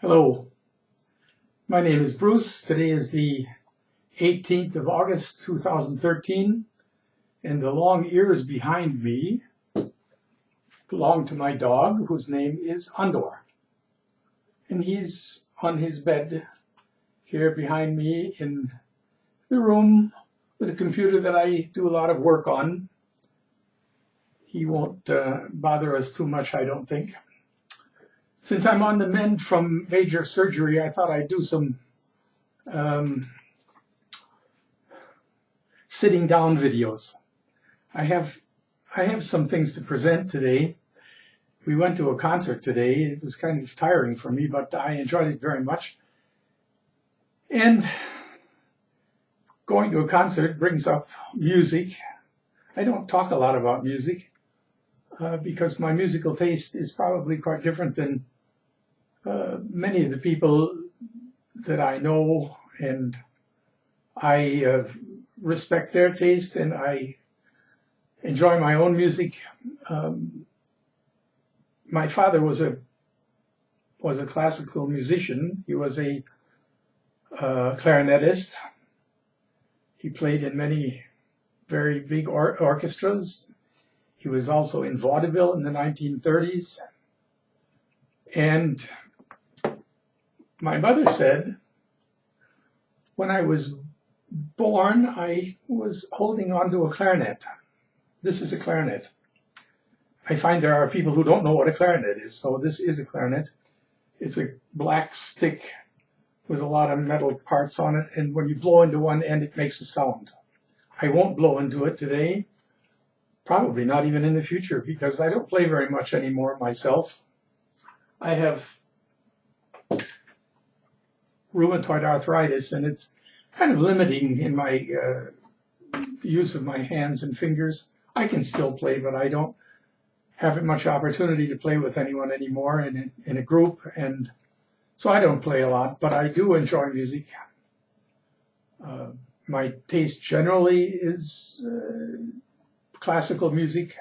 Hello, my name is Bruce. Today is the 18th of August 2013, and the long ears behind me belong to my dog, whose name is Andor. And he's on his bed here behind me in the room with a computer that I do a lot of work on. He won't bother us too much, I don't think. Since I'm on the mend from major surgery, I thought I'd do some sitting down videos. I have some things to present today. We went to a concert today. It was kind of tiring for me, but I enjoyed it very much. And going to a concert brings up music. I don't talk a lot about music because my musical taste is probably quite different than many of the people that I know, and I respect their taste and I enjoy my own music. My father was a classical musician. He was a clarinetist. He played in many very big orchestras. He was also in vaudeville in the 1930s. And my mother said, when I was born, I was holding on to a clarinet. This is a clarinet. I find there are people who don't know what a clarinet is, so this is a clarinet. It's a black stick with a lot of metal parts on it, and when you blow into one end, it makes a sound. I won't blow into it today, probably not even in the future, because I don't play very much anymore myself. I have rheumatoid arthritis, and it's kind of limiting in my use of my hands and fingers. I can still play, but I don't have much opportunity to play with anyone anymore in a group, and so I don't play a lot, but I do enjoy music. My taste generally is classical music.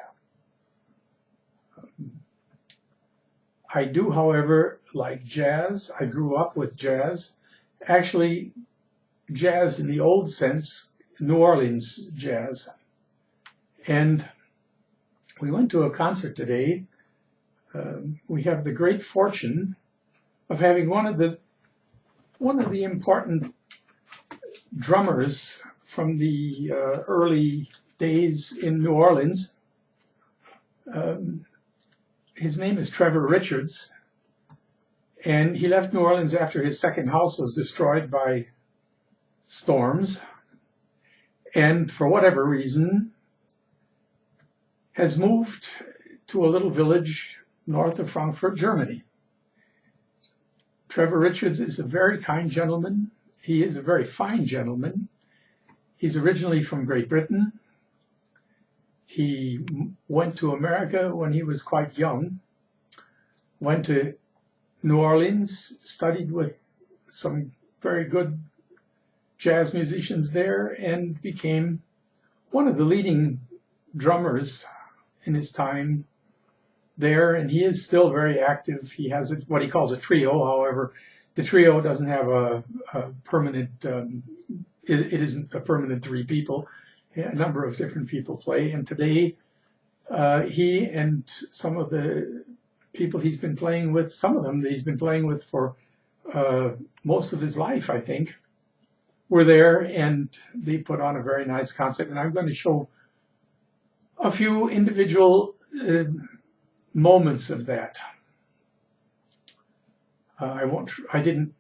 I do, however, like jazz. I grew up with jazz. Actually, jazz in the old sense, New Orleans jazz. And we went to a concert today. We have the great fortune of having one of the important drummers from the early days in New Orleans. His name is Trevor Richards, and he left New Orleans after his second house was destroyed by storms, and for whatever reason has moved to a little village north of Frankfurt, Germany. Trevor Richards is a very kind gentleman. He is a very fine gentleman. He's originally from Great Britain. He went to America when he was quite young, went to New Orleans, studied with some very good jazz musicians there, and became one of the leading drummers in his time there, and he is still very active. He has what he calls a trio. However, the trio doesn't have a permanent, it isn't a permanent three people. A number of different people play, and today he and some of the people he's been playing with, some of them that he's been playing with for most of his life, I think, were there, and they put on a very nice concert. And I'm going to show a few individual moments of that. I didn't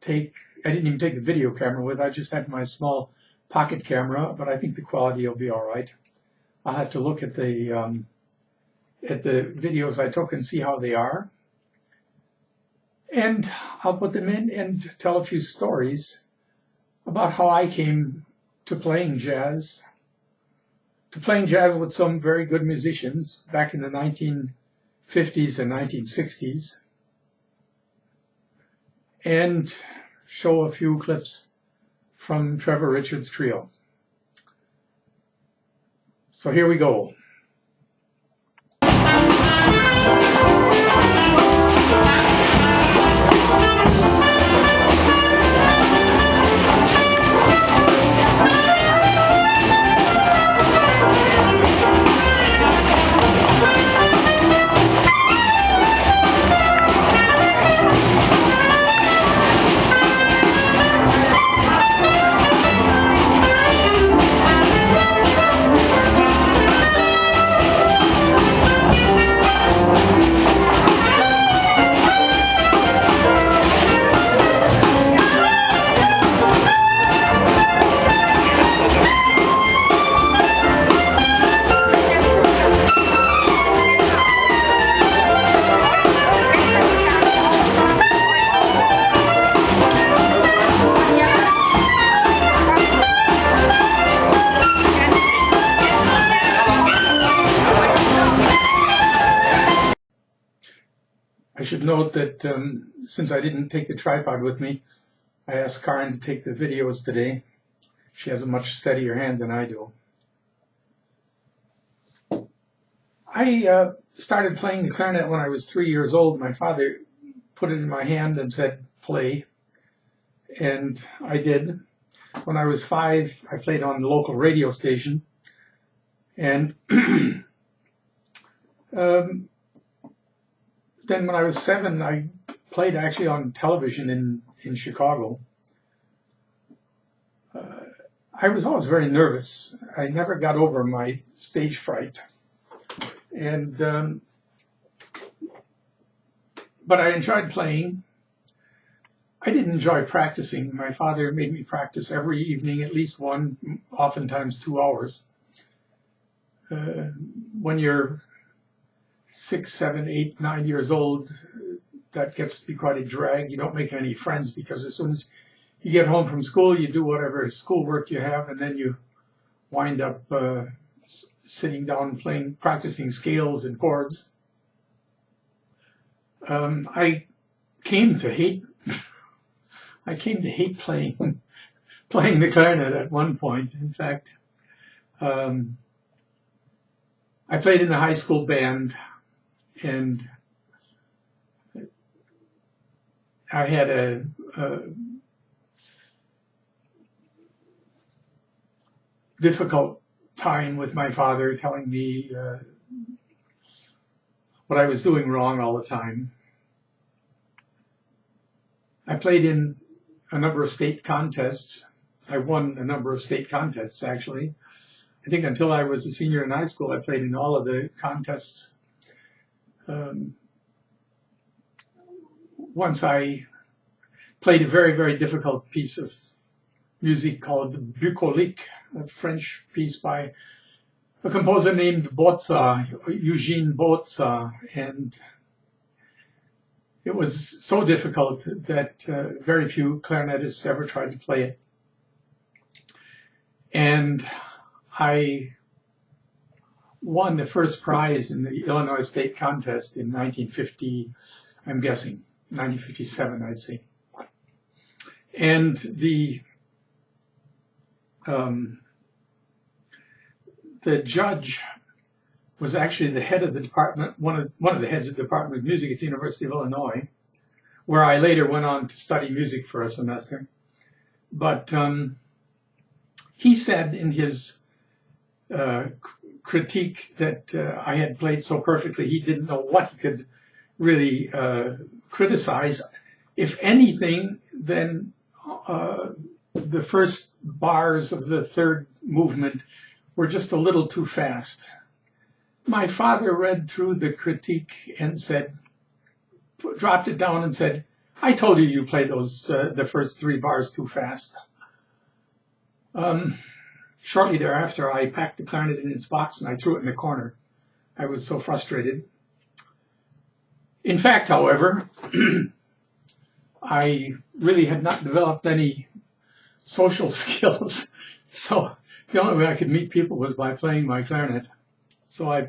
even take the video camera with. I just had my small pocket camera, but I think the quality will be all right. I'll have to look at the videos I took and see how they are, and I'll put them in and tell a few stories about how I came to playing jazz with some very good musicians back in the 1950s and 1960s, and show a few clips from Trevor Richards' trio. So here we go. should note that since I didn't take the tripod with me, I asked Karen to take the videos today. She has a much steadier hand than I do. I started playing the clarinet when I was 3 years old. My father put it in my hand and said, play. And I did. When I was 5, I played on the local radio station. And then when I was 7, I played actually on television in Chicago. I was always very nervous. I never got over my stage fright. And but I enjoyed playing. I didn't enjoy practicing. My father made me practice every evening, at least 1, oftentimes 2 hours. When you're 6, 7, 8, 9 years old, that gets to be quite a drag. You don't make any friends because as soon as you get home from school, you do whatever schoolwork you have, and then you wind up sitting down playing, practicing scales and chords. I came to hate playing the clarinet at one point. In fact, I played in the high school band, and I had a difficult time with my father telling me what I was doing wrong all the time. I played in a number of state contests. I won a number of state contests, actually. I think until I was a senior in high school, I played in all of the contests. Once I played a very, very difficult piece of music called the Bucolique, a French piece by a composer named Bozza, Eugene Bozza, and it was so difficult that very few clarinetists ever tried to play it. And I won the first prize in the Illinois State Contest in 1950, I'm guessing, 1957, I'd say. And the judge was actually the head of the department, one of the heads of the Department of Music at the University of Illinois, where I later went on to study music for a semester. But he said in his critique that I had played so perfectly, he didn't know what he could really criticize. If anything, then the first bars of the third movement were just a little too fast. My father read through the critique and said, dropped it down and said, I told you you played those the first 3 bars too fast. Shortly thereafter, I packed the clarinet in its box and I threw it in the corner. I was so frustrated. In fact, however, I really had not developed any social skills, so the only way I could meet people was by playing my clarinet. So I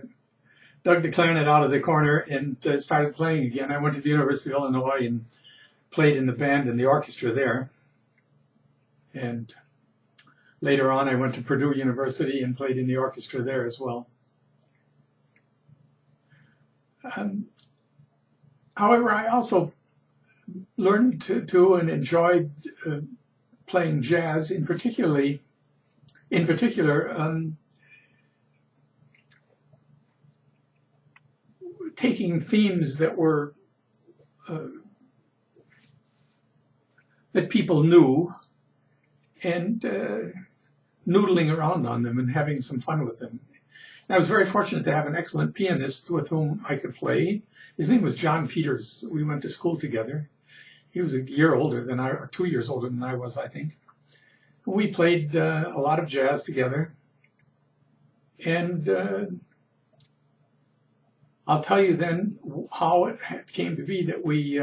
dug the clarinet out of the corner and started playing again. I went to the University of Illinois and played in the band and the orchestra there. And later on, I went to Purdue University and played in the orchestra there as well. However, I also learned to and enjoyed playing jazz, in particular, taking themes that were that people knew and noodling around on them and having some fun with them. And I was very fortunate to have an excellent pianist with whom I could play. His name was John Peters. We went to school together. He was a year older than I, or 2 years older than I was, I think. We played a lot of jazz together. And I'll tell you then how it came to be that we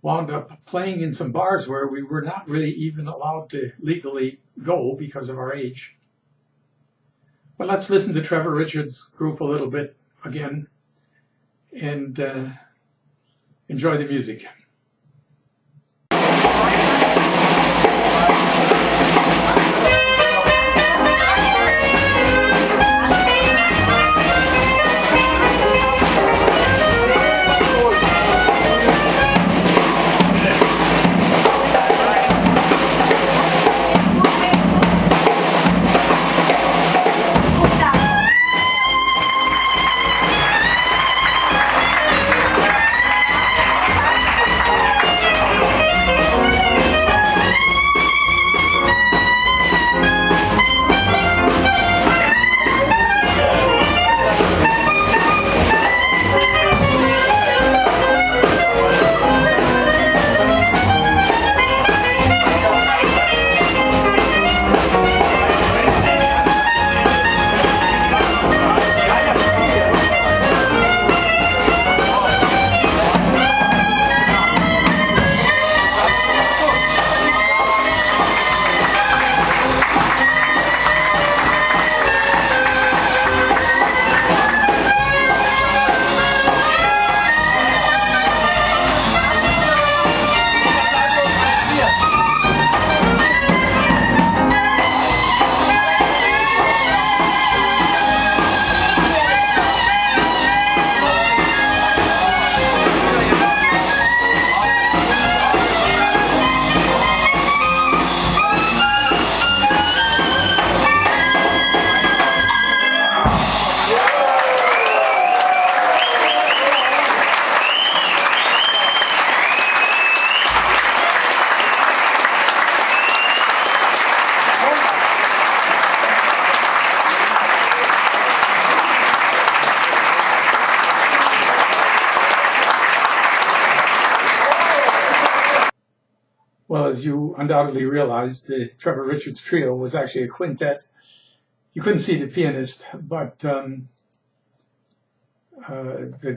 wound up playing in some bars where we were not really even allowed to legally go because of our age. But let's listen to Trevor Richards' group a little bit again. and enjoy the music. Well, as you undoubtedly realized, the Trevor Richards Trio was actually a quintet. You couldn't see the pianist, but the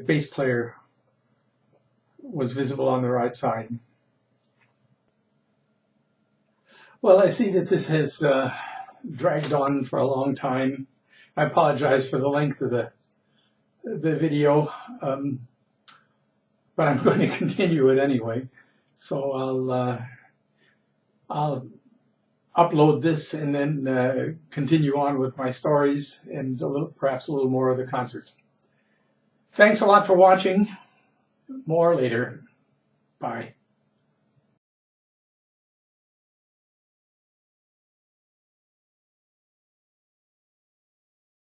bass player was visible on the right side. Well, I see that this has dragged on for a long time. I apologize for the length of the video, but I'm going to continue it anyway. So I'll upload this and then continue on with my stories and perhaps a little more of the concert. Thanks a lot for watching. More later. Bye.